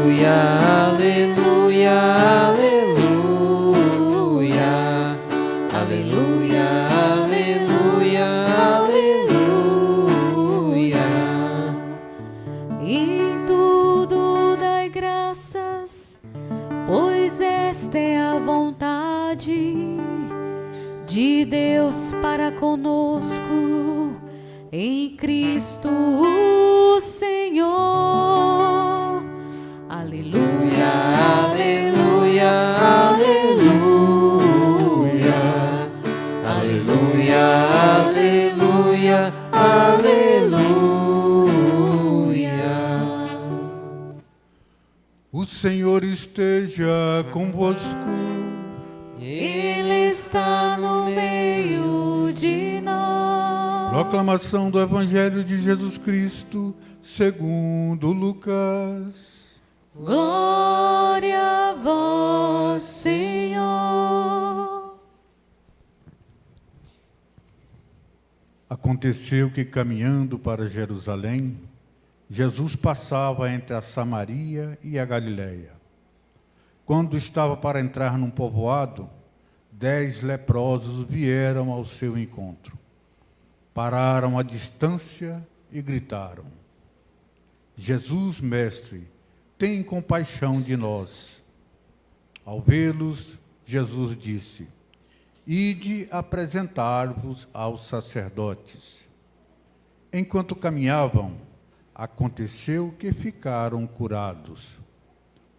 aleluia, aleluia, aleluia, aleluia, aleluia. Em tudo dai graças, pois esta é a vontade de Deus para conosco, em Cristo o Senhor. Aleluia, Aleluia, aleluia, aleluia, aleluia, aleluia. O Senhor esteja convosco. Ele está no meio de nós. Proclamação do Evangelho de Jesus Cristo, segundo Lucas. Glória a vós, Senhor. Aconteceu que, caminhando para Jerusalém, Jesus passava entre a Samaria e a Galiléia. Quando estava para entrar num povoado, 10 leprosos vieram ao seu encontro. Pararam à distância e gritaram: Jesus, mestre, tem compaixão de nós. Ao vê-los, Jesus disse: Ide apresentar-vos aos sacerdotes. Enquanto caminhavam, aconteceu que ficaram curados.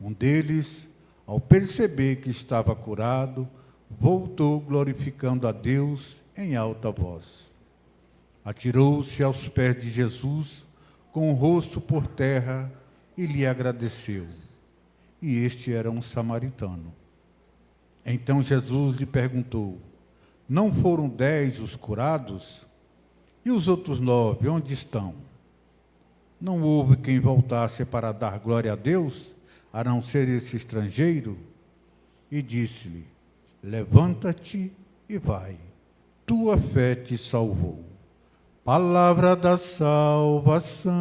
Um deles, ao perceber que estava curado, voltou glorificando a Deus em alta voz. Atirou-se aos pés de Jesus, com o rosto por terra, e lhe agradeceu. E este era um samaritano. Então Jesus lhe perguntou: Não foram 10 os curados? E os outros 9, onde estão? Não houve quem voltasse para dar glória a Deus, a não ser esse estrangeiro? E disse-lhe: Levanta-te e vai, tua fé te salvou. Palavra da salvação.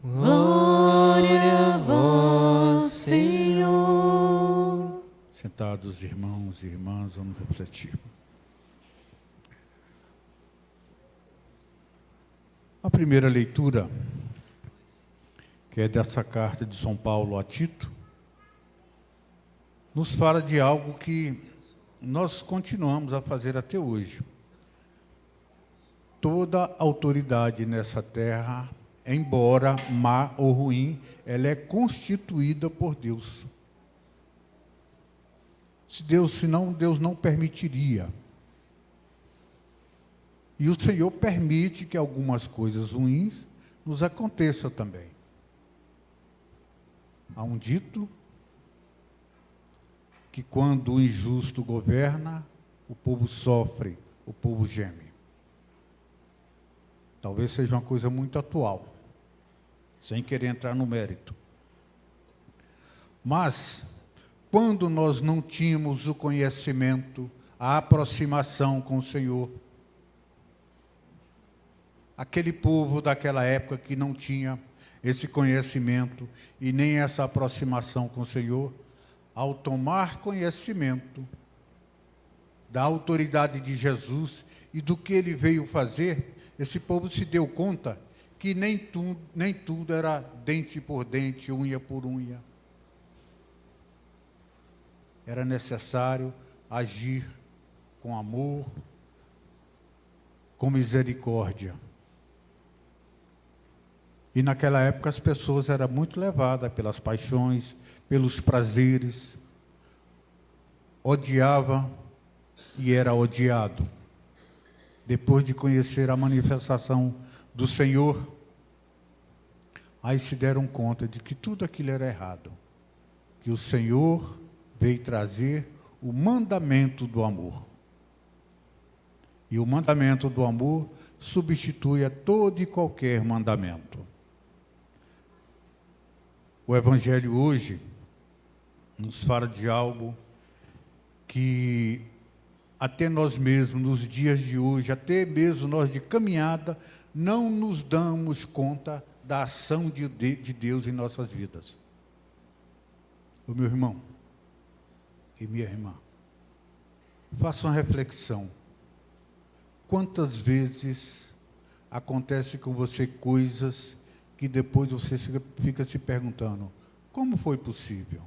Glória a vós, Senhor. Sentados, irmãos e irmãs, vamos refletir. A primeira leitura, que é dessa carta de São Paulo a Tito, nos fala de algo que nós continuamos a fazer até hoje. Toda autoridade nessa terra, embora má ou ruim, ela é constituída por Deus. Senão Deus não permitiria. E o Senhor permite que algumas coisas ruins nos aconteçam também. Há um dito que quando o injusto governa, o povo sofre, o povo geme. Talvez seja uma coisa muito atual, sem querer entrar no mérito. Mas, quando nós não tínhamos o conhecimento, a aproximação com o Senhor, aquele povo daquela época que não tinha esse conhecimento e nem essa aproximação com o Senhor, ao tomar conhecimento da autoridade de Jesus e do que ele veio fazer, esse povo se deu conta que nem tudo era dente por dente, unha por unha. Era necessário agir com amor, com misericórdia. E naquela época as pessoas eram muito levadas pelas paixões, pelos prazeres, odiava e era odiado. Depois de conhecer a manifestação do Senhor, aí se deram conta de que tudo aquilo era errado, que o Senhor veio trazer o mandamento do amor. E o mandamento do amor substitui a todo e qualquer mandamento. O Evangelho hoje nos fala de algo que até nós mesmos, nos dias de hoje, até mesmo nós de caminhada, não nos damos conta da ação de Deus em nossas vidas. O meu irmão e minha irmã, faça uma reflexão. Quantas vezes acontece com você coisas que depois você fica se perguntando, como foi possível?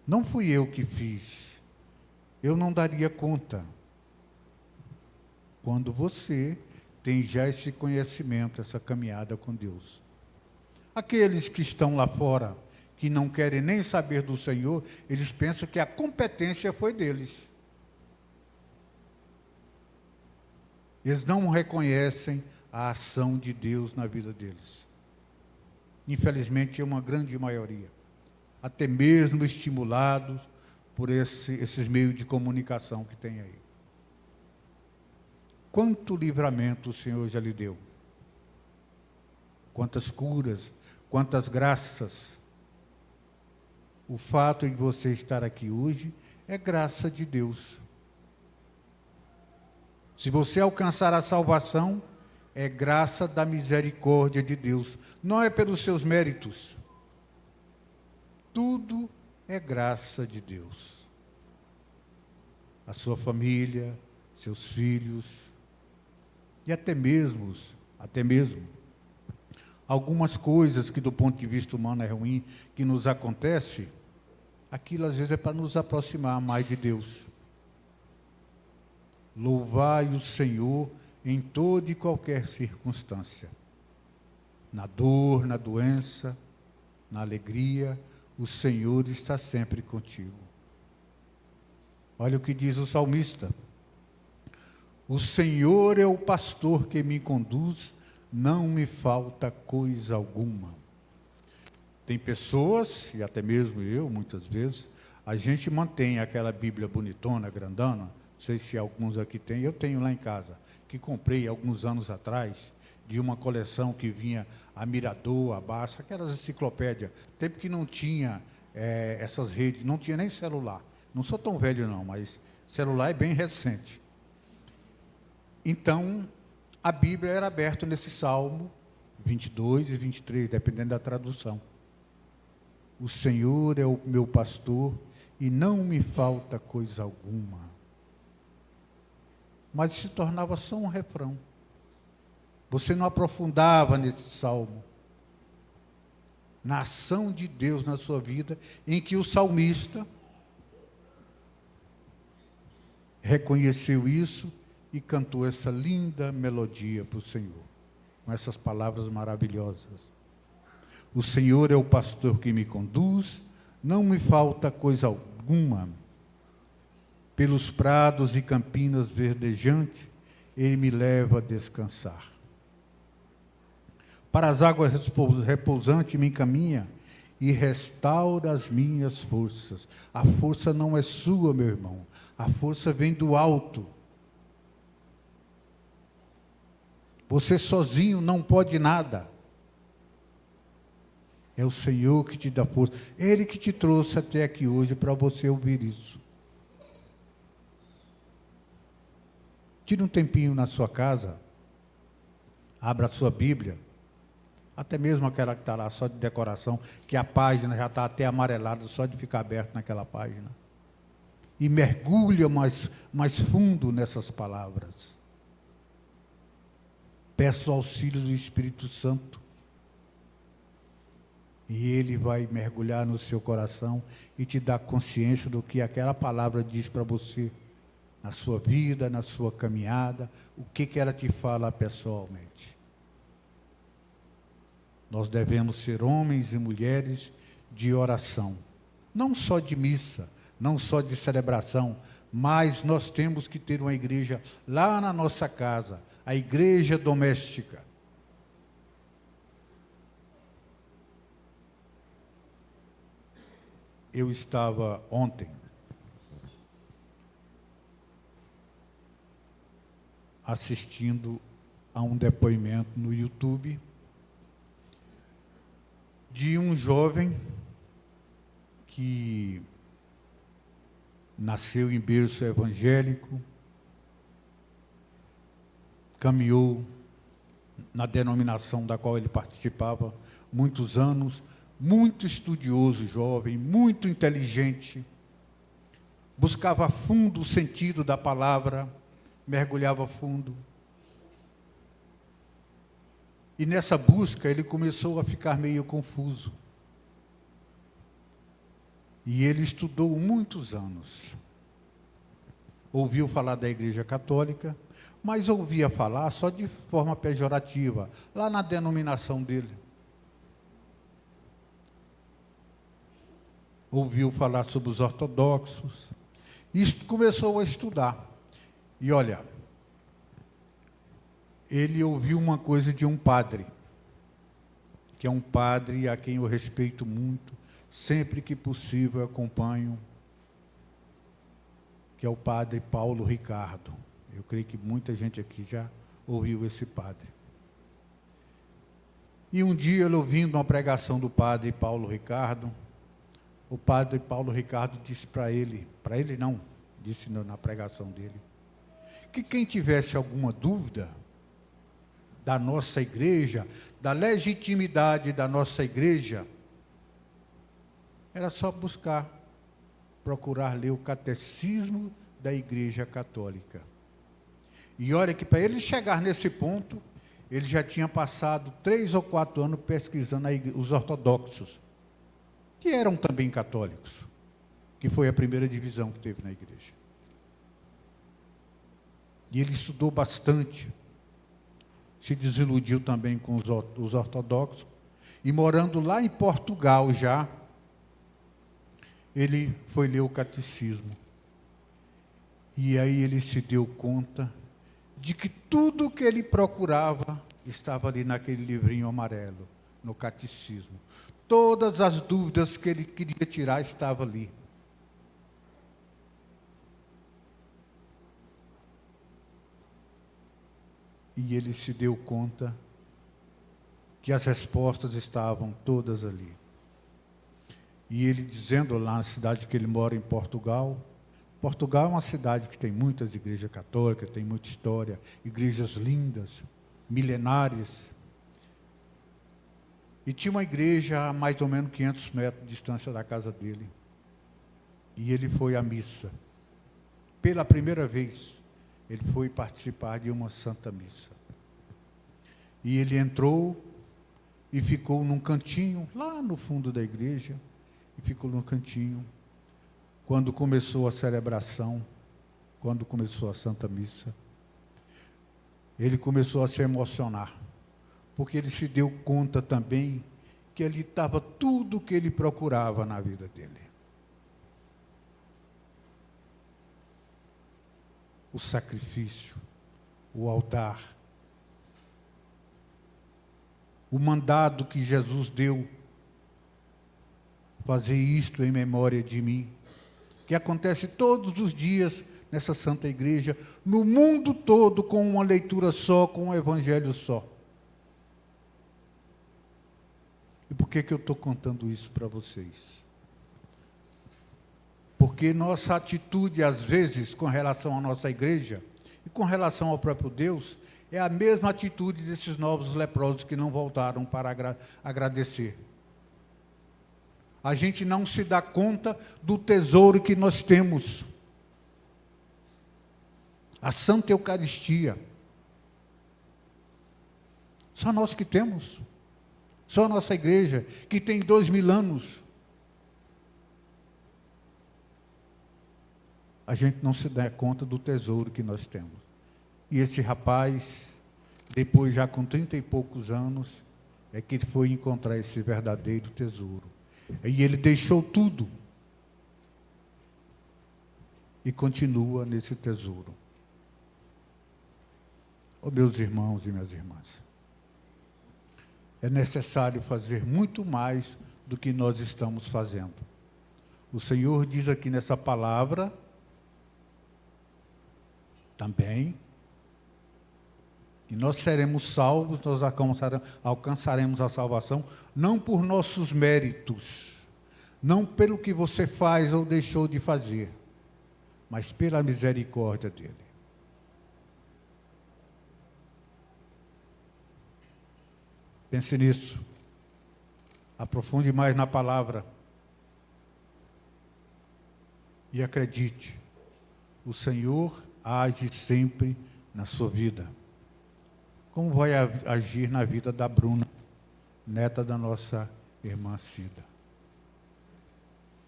Não fui eu que fiz, eu não daria conta. Quando você tem já esse conhecimento, essa caminhada com Deus. Aqueles que estão lá fora, que não querem nem saber do Senhor, eles pensam que a competência foi deles. Eles não reconhecem a ação de Deus na vida deles. Infelizmente, é uma grande maioria. Até mesmo estimulados por esses meios de comunicação que tem aí. Quanto livramento o Senhor já lhe deu. Quantas curas, quantas graças. O fato de você estar aqui hoje é graça de Deus. Se você alcançar a salvação, é graça da misericórdia de Deus. Não é pelos seus méritos. Tudo é graça de Deus. A sua família, seus filhos, e até mesmo algumas coisas que do ponto de vista humano é ruim, que nos acontece, aquilo às vezes é para nos aproximar mais de Deus. Louvai o Senhor em toda e qualquer circunstância. Na dor, na doença, na alegria, o Senhor está sempre contigo. Olha o que diz o salmista. O Senhor é o pastor que me conduz, não me falta coisa alguma. Tem pessoas, e até mesmo eu, muitas vezes, a gente mantém aquela Bíblia bonitona, grandona, não sei se alguns aqui têm, eu tenho lá em casa, que comprei alguns anos atrás, de uma coleção que vinha a Mirador, a Barça, aquelas enciclopédias, tempo que não tinha essas redes, não tinha nem celular. Não sou tão velho não, mas celular é bem recente. Então, a Bíblia era aberta nesse Salmo 22 e 23, dependendo da tradução. O Senhor é o meu pastor e não me falta coisa alguma. Mas se tornava só um refrão. Você não aprofundava nesse salmo. Na ação de Deus na sua vida, em que o salmista reconheceu isso e cantou essa linda melodia para o Senhor, com essas palavras maravilhosas. O Senhor é o pastor que me conduz, não me falta coisa alguma. Pelos prados e campinas verdejantes, Ele me leva a descansar. Para as águas repousantes me encaminha e restaura as minhas forças. A força não é sua, meu irmão. A força vem do alto. Você sozinho não pode nada. É o Senhor que te dá força. Ele que te trouxe até aqui hoje para você ouvir isso. Tire um tempinho na sua casa. Abra a sua Bíblia. Até mesmo aquela que está lá só de decoração, que a página já está até amarelada só de ficar aberta naquela página. E mergulha mais fundo nessas palavras. Peça o auxílio do Espírito Santo. E Ele vai mergulhar no seu coração e te dar consciência do que aquela palavra diz para você. Na sua vida, na sua caminhada, o que ela te fala pessoalmente. Nós devemos ser homens e mulheres de oração. Não só de missa, não só de celebração, mas nós temos que ter uma igreja lá na nossa casa, a igreja doméstica. Eu estava ontem assistindo a um depoimento no YouTube de um jovem que nasceu em berço evangélico, caminhou na denominação da qual ele participava muitos anos, muito estudioso, jovem, muito inteligente, buscava a fundo o sentido da palavra, mergulhava a fundo. E nessa busca ele começou a ficar meio confuso. E ele estudou muitos anos. Ouviu falar da Igreja Católica, mas ouvia falar só de forma pejorativa, lá na denominação dele. Ouviu falar sobre os ortodoxos, e começou a estudar. E olha, ele ouviu uma coisa de um padre, que é um padre a quem eu respeito muito, sempre que possível acompanho, que é o padre Paulo Ricardo. Eu creio que muita gente aqui já ouviu esse padre. E um dia, ele ouvindo uma pregação do padre Paulo Ricardo, o padre Paulo Ricardo disse para ele não, disse na pregação dele, que quem tivesse alguma dúvida da nossa igreja, da legitimidade da nossa igreja, era só procurar ler o catecismo da Igreja Católica. E olha que para ele chegar nesse ponto, ele já tinha passado 3 ou 4 anos pesquisando os ortodoxos, que eram também católicos, que foi a primeira divisão que teve na igreja. E ele estudou bastante, se desiludiu também com os ortodoxos, e morando lá em Portugal já, ele foi ler o catecismo. E aí ele se deu conta de que tudo o que ele procurava estava ali naquele livrinho amarelo, no catecismo. Todas as dúvidas que ele queria tirar estavam ali. E ele se deu conta que as respostas estavam todas ali. E ele dizendo lá na cidade que ele mora em Portugal, Portugal é uma cidade que tem muitas igrejas católicas, tem muita história, igrejas lindas, milenares. E tinha uma igreja a mais ou menos 500 metros de distância da casa dele. E ele foi à missa. Pela primeira vez, ele foi participar de uma santa missa. E ele entrou e ficou num cantinho, lá no fundo da igreja, e ficou no cantinho. Quando começou a celebração, quando começou a Santa Missa, ele começou a se emocionar, porque ele se deu conta também que ali estava tudo o que ele procurava na vida dele. O sacrifício, o altar, o mandado que Jesus deu, fazer isto em memória de mim, que acontece todos os dias nessa Santa Igreja, no mundo todo, com uma leitura só, com um evangelho só. E por que eu estou contando isso para vocês? Porque nossa atitude, às vezes, com relação à nossa igreja, e com relação ao próprio Deus, é a mesma atitude desses novos leprosos que não voltaram para agradecer. A gente não se dá conta do tesouro que nós temos. A Santa Eucaristia. Só nós que temos. Só a nossa igreja, que tem 2000 anos. A gente não se dá conta do tesouro que nós temos. E esse rapaz, depois já com 30 e poucos anos, é que ele foi encontrar esse verdadeiro tesouro. E ele deixou tudo. E continua nesse tesouro. Oh, meus irmãos e minhas irmãs, é necessário fazer muito mais do que nós estamos fazendo. O Senhor diz aqui nessa palavra, também, que nós seremos salvos, nós alcançaremos a salvação, não por nossos méritos, não pelo que você faz ou deixou de fazer, mas pela misericórdia dEle. Pense nisso. Aprofunde mais na palavra. E acredite, o Senhor age sempre na sua vida. Como vai agir na vida da Bruna, neta da nossa irmã Cida.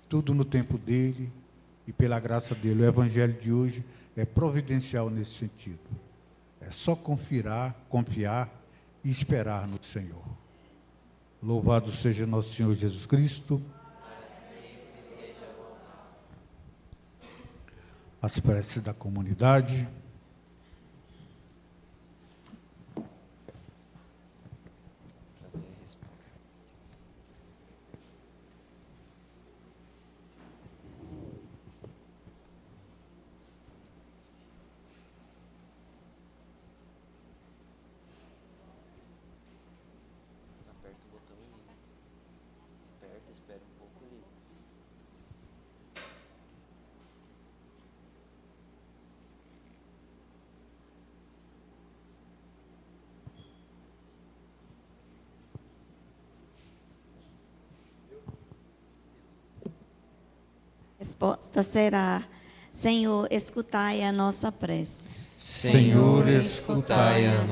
Tudo no tempo dele e pela graça dele. O evangelho de hoje é providencial nesse sentido. É só confiar e esperar no Senhor. Louvado seja nosso Senhor Jesus Cristo. As preces da comunidade. Aperta o botão e liga. Aperta, espera um pouco e liga. Resposta será: Senhor, escutai a nossa prece. Senhor, escutai a